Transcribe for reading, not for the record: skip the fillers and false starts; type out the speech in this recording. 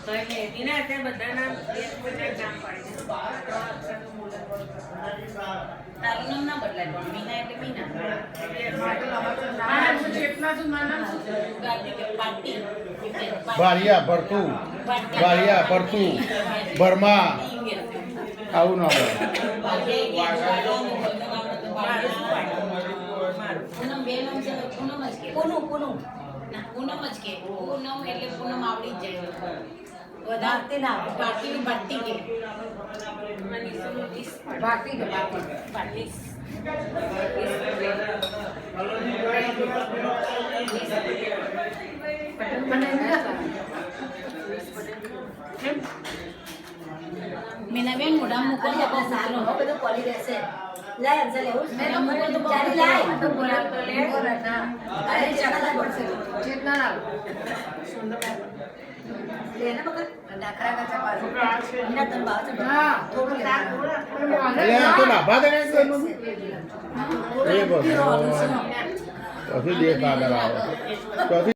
એના તે બધાના એક બધા નામ પાડી દે. તારું નામ ના બદલાય પણ મીના એટલે મીના. મારા ચેતના તું માના ગાડી પાટી બારિયા ભરતું બારિયા ભરતું બર્મા આવું ના હોય. પૂનમ બે નામ છે. પૂનમ જ કે પૂનમ ના પૂનમ જ કે પૂનમ એટલે પૂનમ આવડી જ જાય. વધારતે ના પાટી પાટી કે પાટી કે પાટી મીનાબેન મોઢા મોકલી આપો સારું બધું પડી રહેશે. લાય અંસલ એવું મેં તો મોકલ તો ચાલી લાય તો બોલા તો લે ના અરે ચકલા પડશે જેટલા ના સુંદર લેને બકર ડાકરા કા ચપાસ ઇના તન બાવ છે હા થોડું શાક એટલે તો ના ભાગ ને એ બોલ પછી દેખા કરાવો પછી